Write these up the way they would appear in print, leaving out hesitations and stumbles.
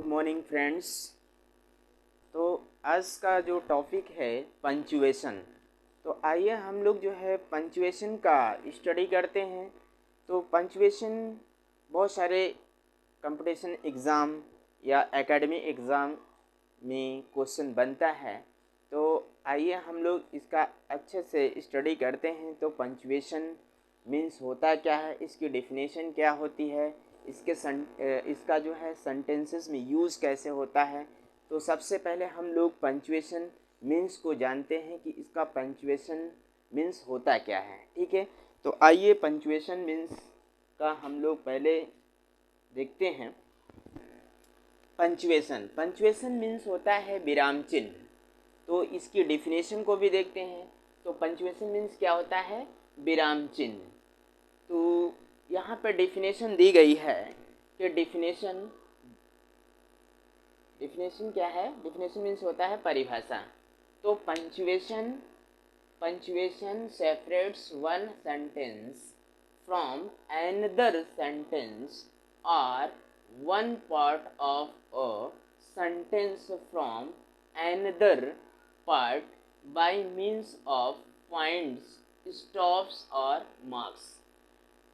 Good morning friends. तो आज का जो टॉपिक है पंचुएशन। तो आइए हम लोग जो है पंचुएशन का स्टडी करते हैं। तो पंचुएशन बहुत सारे कंपटीशन एग्ज़ाम या एकेडमिक एग्ज़ाम में क्वेश्चन बनता है। तो आइए हम लोग इसका अच्छे से स्टडी करते हैं। तो पंचुएशन मीन्स होता क्या है, इसकी डेफिनेशन क्या होती है, इसका जो है सेंटेंसेस में यूज़ कैसे होता है। तो सबसे पहले हम लोग पंचुएशन मीन्स को जानते हैं कि इसका पंचुएशन मीन्स होता क्या है। ठीक है, तो आइए पंचुएशन मीन्स का हम लोग पहले देखते हैं। पंचुएशन मीन्स होता है विराम चिन्ह। तो इसकी डेफिनेशन को भी देखते हैं। तो पंचुएशन मीन्स क्या होता है, विराम चिन्ह। तो यहाँ पर डेफिनेशन दी गई है कि डेफिनेशन क्या है। डेफिनेशन मीन्स होता है परिभाषा। तो punctuation separates one sentence from another sentence और one part of a sentence from another part by means of points, stops और मार्क्स।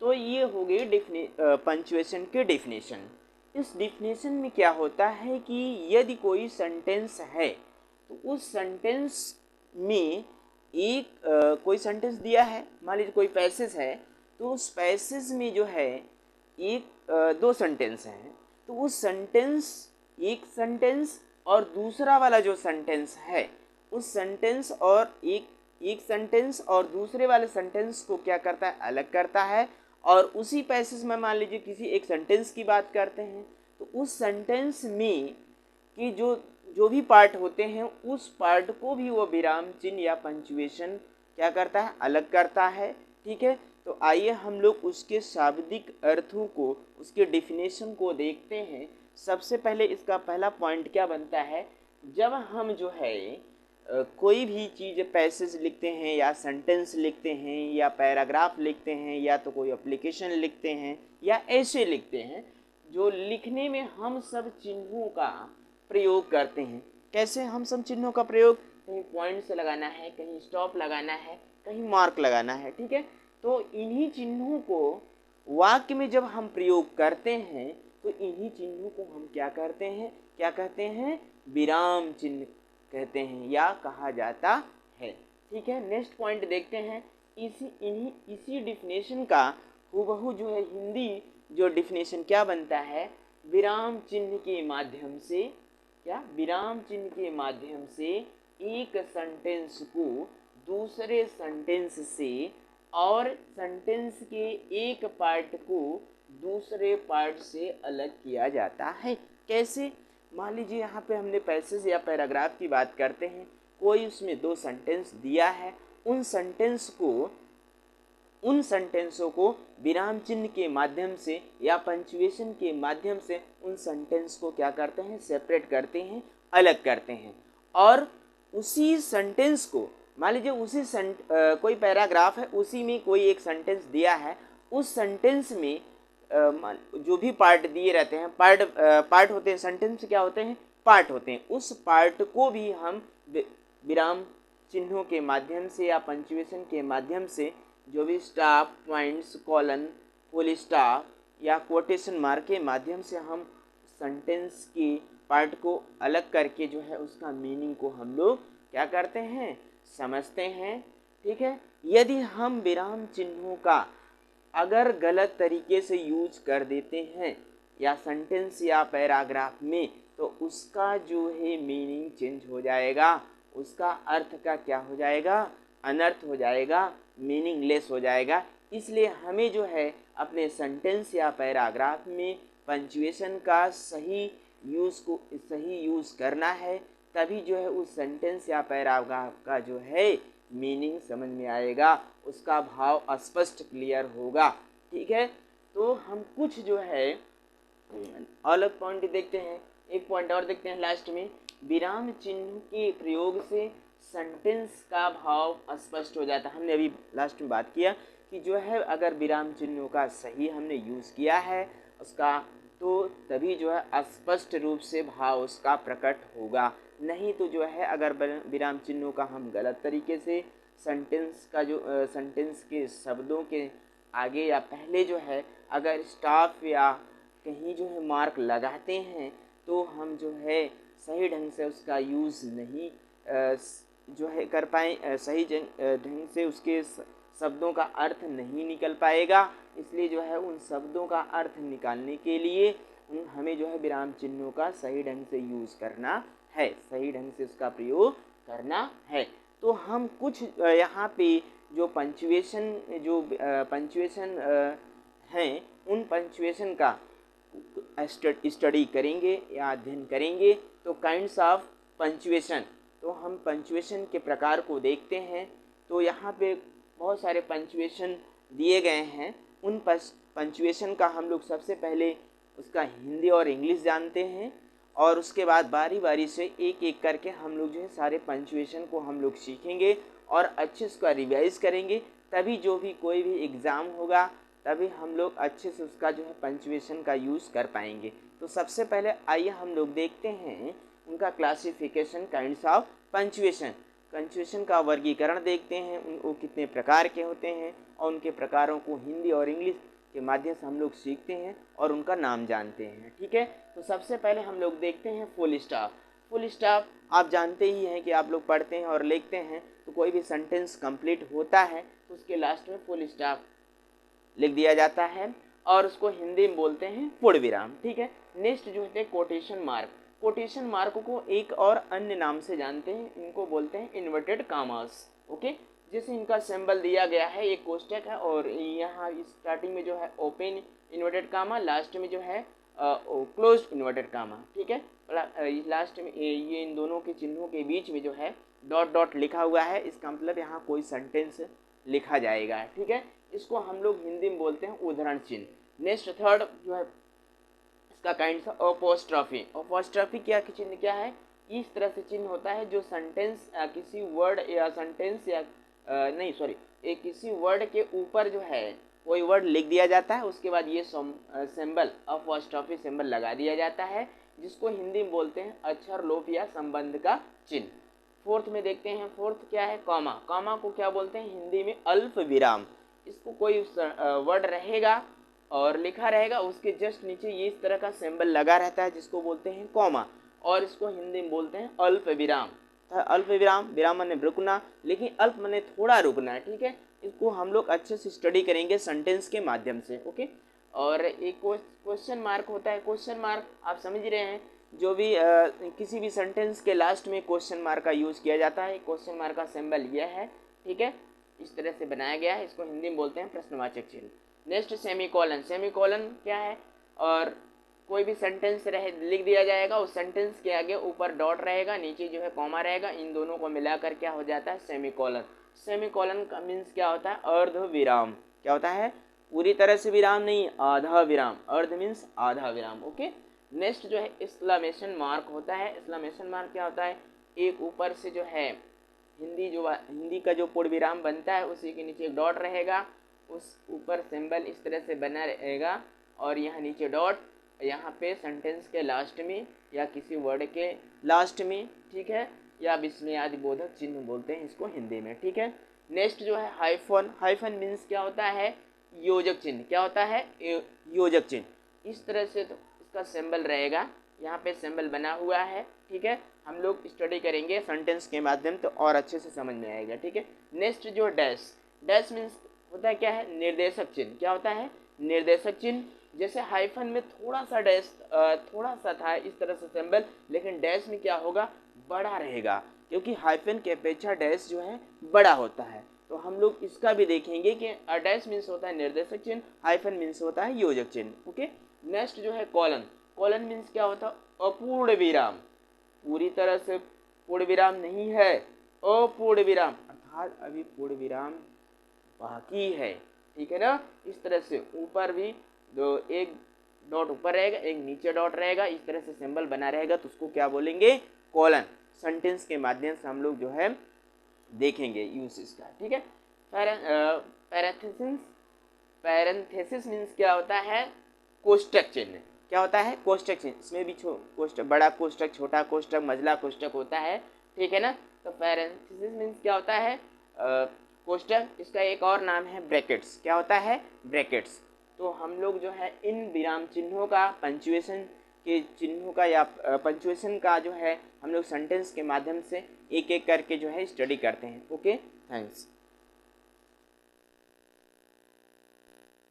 तो ये हो गई पंचुएशन की डेफिनेशन। इस डेफिनेशन में क्या होता है कि यदि कोई सेंटेंस है तो उस सेंटेंस में कोई सेंटेंस दिया है, मान लीजिए कोई पैसेज है, तो उस पैसेज में जो है दो सेंटेंस हैं। तो उस एक सेंटेंस और दूसरा वाला जो सेंटेंस है, उस सेंटेंस और एक सेंटेंस और दूसरे वाले सेंटेंस को क्या करता है, अलग करता है। और उसी पैसेज में मान लीजिए किसी एक सेंटेंस की बात करते हैं, तो उस सेंटेंस में कि जो भी पार्ट होते हैं, उस पार्ट को भी वो विराम चिन्ह या पंचुएशन क्या करता है, अलग करता है। ठीक है, तो आइए हम लोग उसके शाब्दिक अर्थों को, उसके डेफिनेशन को देखते हैं। सबसे पहले इसका पहला पॉइंट क्या बनता है, जब हम जो है कोई भी चीज़ पैसेज लिखते हैं या सेंटेंस लिखते हैं या पैराग्राफ लिखते हैं या तो कोई एप्लीकेशन लिखते हैं या ऐसे लिखते हैं, जो लिखने में हम सब चिन्हों का प्रयोग करते हैं। कैसे हम सब चिन्हों का प्रयोग, कहीं पॉइंट्स लगाना है, कहीं स्टॉप लगाना है, कहीं मार्क लगाना है। ठीक है, तो इन्हीं चिन्हों को वाक्य में जब हम प्रयोग करते हैं तो इन्हीं चिन्हों को हम क्या करते हैं, क्या कहते हैं, विराम चिन्ह कहते हैं या कहा जाता है। ठीक है, नेक्स्ट पॉइंट देखते हैं। इसी डिफिनेशन का हूबहू जो है हिंदी जो डिफिनेशन क्या बनता है, विराम चिन्ह के माध्यम से, क्या विराम चिन्ह के माध्यम से एक सेंटेंस को दूसरे सेंटेंस से और सेंटेंस के एक पार्ट को दूसरे पार्ट से अलग किया जाता है। कैसे, मान लीजिए यहाँ पे हमने पैसेज या पैराग्राफ की बात करते हैं, कोई उसमें दो सेंटेंस दिया है, उन सेंटेंसों को विराम चिन्ह के माध्यम से या पंचुएशन के माध्यम से उन सेंटेंस को क्या करते हैं, सेपरेट करते हैं, अलग करते हैं। और उसी सेंटेंस को, मान लीजिए कोई पैराग्राफ है, उसी में कोई एक सेंटेंस दिया है, उस सेंटेंस में जो भी पार्ट दिए रहते हैं, पार्ट होते हैं, सेंटेंस क्या होते हैं, पार्ट होते हैं। उस पार्ट को भी हम विराम चिन्हों के माध्यम से या पंचुएशन के माध्यम से, जो भी stop, points, colon, full stop या कोटेशन मार्क के माध्यम से हम सेंटेंस की पार्ट को अलग करके जो है उसका मीनिंग को हम लोग क्या करते हैं, समझते हैं। ठीक है, यदि हम विराम चिन्हों का अगर गलत तरीके से यूज कर देते हैं या सेंटेंस या पैराग्राफ में, तो उसका जो है मीनिंग चेंज हो जाएगा, उसका अर्थ का क्या हो जाएगा, अनर्थ हो जाएगा, मीनिंगलेस हो जाएगा। इसलिए हमें जो है अपने सेंटेंस या पैराग्राफ में पंचुएशन का सही यूज़ करना है, तभी जो है उस सेंटेंस या पैराग्राफ का जो है मीनिंग समझ में आएगा, उसका भाव स्पष्ट क्लियर होगा। ठीक है, तो हम कुछ जो है अलग पॉइंट देखते हैं। एक पॉइंट और देखते हैं लास्ट में, विराम चिन्ह के प्रयोग से सेंटेंस का भाव स्पष्ट हो जाता है। हमने अभी लास्ट में बात किया कि जो है अगर विराम चिन्हों का सही हमने यूज़ किया है, उसका तो तभी जो है स्पष्ट रूप से भाव उसका प्रकट होगा। नहीं तो जो है अगर विराम चिन्हों का हम गलत तरीके से सेंटेंस का जो सेंटेंस के शब्दों के आगे या पहले जो है अगर स्टॉप या कहीं जो है मार्क लगाते हैं तो हम जो है सही ढंग से उसका यूज़ नहीं जो है कर पाए, सही ढंग से उसके शब्दों का अर्थ नहीं निकल पाएगा। इसलिए जो है उन शब्दों का अर्थ निकालने के लिए हमें जो है विराम चिन्हों का सही ढंग से यूज़ करना है, सही ढंग से उसका प्रयोग करना है। तो हम कुछ यहाँ पे जो पंचुएशन हैं उन पंचुएशन का स्टडी करेंगे या अध्ययन करेंगे। तो काइंड्स ऑफ पंचुएशन, तो हम पंचुएशन के प्रकार को देखते हैं। तो यहाँ पे बहुत सारे पंचुएशन दिए गए हैं। उन पंचुएशन का हम लोग सबसे पहले उसका हिंदी और इंग्लिश जानते हैं और उसके बाद बारी बारी से एक एक करके हम लोग जो है सारे पंचुएशन को हम लोग सीखेंगे और अच्छे से उसका रिवाइज करेंगे। तभी जो भी कोई भी एग्ज़ाम होगा तभी हम लोग अच्छे से उसका जो है पंचुएशन का यूज़ कर पाएंगे। तो सबसे पहले आइए हम लोग देखते हैं उनका classification kinds of punctuation. Punctuation का वर्गीकरण देखते हैं, वो कितने प्रकार के होते हैं और उनके प्रकारों को हिंदी और इंग्लिश के माध्यम से हम लोग सीखते हैं और उनका नाम जानते हैं। ठीक है, तो सबसे पहले हम लोग देखते हैं फुल स्टॉप। फुल स्टॉप आप जानते ही हैं कि आप लोग पढ़ते हैं और लिखते हैं तो कोई भी सेंटेंस कंप्लीट होता है तो उसके लास्ट में फुल स्टॉप लिख दिया जाता है और उसको हिंदी में बोलते हैं पूर्ण विराम। ठीक है, नेक्स्ट जो होते हैं कोटेशन मार्क। कोटेशन मार्क को एक और अन्य नाम से जानते हैं, इनको बोलते हैं इन्वर्टेड कामास। ओके, जैसे इनका सिंबल दिया गया है, एक कोष्टक है और यहाँ स्टार्टिंग में जो है ओपन इन्वर्टेड कामा, लास्ट में जो है क्लोज्ड इन्वर्टेड कामा। ठीक है, लास्ट में ये इन दोनों के चिन्हों के बीच में जो है डॉट डॉट लिखा हुआ है, इसका मतलब यहाँ कोई सेंटेंस लिखा जाएगा। ठीक है, इसको हम लोग हिंदी में बोलते हैं उदाहरण चिन्ह। नेक्स्ट थर्ड जो है इसका काइंड अपोस्ट्रॉफी। अपोस्ट्रॉफी क्या चिन्ह क्या है? इस तरह से चिन्ह होता है जो सेंटेंस किसी वर्ड या सेंटेंस या एक किसी वर्ड के ऊपर जो है कोई वर्ड लिख दिया जाता है, उसके बाद ये सिंबल अपोस्ट्रॉफी सिंबल लगा दिया जाता है, जिसको हिंदी में बोलते हैं अक्षर लोप या संबंध का चिन्ह। फोर्थ में देखते हैं, फोर्थ क्या है? कॉमा। कॉमा को क्या बोलते हैं हिंदी में? अल्प विराम। इसको कोई वर्ड रहेगा और लिखा रहेगा, उसके जस्ट नीचे ये इस तरह का सिंबल लगा रहता है जिसको बोलते हैं कॉमा, और इसको हिंदी में बोलते हैं अल्प विराम। अल्प विराम, विराम माने रुकना, लेकिन अल्प माने थोड़ा रुकना है। ठीक है, इसको हम लोग अच्छे से स्टडी करेंगे सेंटेंस के माध्यम से। ओके, और एक क्वेश्चन मार्क होता है। क्वेश्चन मार्क आप समझ रहे हैं, जो भी किसी भी सेंटेंस के लास्ट में क्वेश्चन मार्क का यूज़ किया जाता है। क्वेश्चन मार्क का सिंबल यह है। ठीक है, इस तरह से बनाया गया है, इसको हिंदी में बोलते हैं प्रश्नवाचक चिन्ह। Next semicolon. सेमीकोलन क्या है? और कोई भी सेंटेंस लिख दिया जाएगा, उस सेंटेंस के आगे ऊपर डॉट रहेगा, नीचे जो है कॉमा रहेगा, इन दोनों को मिलाकर क्या हो जाता है? सेमीकोलन। सेमीकोलन का मीन्स क्या होता है? अर्ध विराम। क्या होता है? पूरी तरह से विराम नहीं, आधा विराम। अर्ध मीन्स आधा विराम। ओके, नेक्स्ट जो है एक्सक्लेमेशन मार्क होता है। एक्सक्लेमेशन मार्क क्या होता है? एक ऊपर से जो है हिंदी का जो पूर्ण विराम बनता है उसी के नीचे एक डॉट रहेगा, उस ऊपर सिंबल इस तरह से बना रहेगा और यहाँ नीचे डॉट, यहाँ पे सेंटेंस के लास्ट में या किसी वर्ड के लास्ट में। ठीक है, या विस्मयादि बोधक चिन्ह बोलते हैं इसको हिंदी में। ठीक है, नेक्स्ट जो है हाइफन। हाइफन मीन्स क्या होता है? योजक चिन्ह। क्या होता है? योजक चिन्ह। इस तरह से तो इसका सिंबल रहेगा, यहाँ पे सिंबल बना हुआ है। ठीक है, हम लोग स्टडी करेंगे सेंटेंस के माध्यम तो और अच्छे से समझ में आएगा। ठीक है, नेक्स्ट जो डैश। डैश मीन्स होता है क्या है? निर्देशक चिन्ह। क्या होता है? निर्देशक चिन्ह। जैसे हाइफन में थोड़ा सा डैश थोड़ा सा था इस तरह से सिंबल, लेकिन डैश में क्या होगा? बड़ा रहेगा, क्योंकि हाइफन की अपेक्षा डैश जो है बड़ा होता है। तो हम लोग इसका भी देखेंगे कि डैश मीन्स होता है निर्देशक चिन्ह, हाइफन मीन्स होता है योजक चिन्ह। ओके, नेक्स्ट जो है कॉलन। कॉलन मीन्स क्या होता है? अपूर्ण विराम। पूरी तरह से पूर्ण विराम नहीं है, अपूर्ण विराम, अर्थात अभी पूर्ण विराम बाकी है। ठीक है ना, इस तरह से ऊपर भी एक डॉट ऊपर रहेगा, एक नीचे डॉट रहेगा, इस तरह से सिंबल बना रहेगा, तो उसको क्या बोलेंगे? कॉलन। सेंटेंस के माध्यम से हम लोग जो है देखेंगे यूज इसका। ठीक है, पैरेंथेसिस। पैरेंथेसिस मीन्स क्या होता है? कोष्टक चिन्ह। क्या होता है, कोष्टक चिन्ह, इसमें भी कोष्टक, बड़ा कोष्टक, छोटा कोष्टक, मझला कोष्टक होता है, ठीक है ना। तो पैरेंथेसिस मीन्स क्या होता है, कोष्टक, इसका एक और नाम है ब्रैकेट्स, क्या होता है, ब्रैकेट्स। तो हम लोग जो है इन विराम चिन्हों का, पंचुएशन के चिन्हों का या पंचुएशन का जो है हम लोग सेंटेंस के माध्यम से एक एक करके जो है स्टडी करते हैं। Okay, thanks.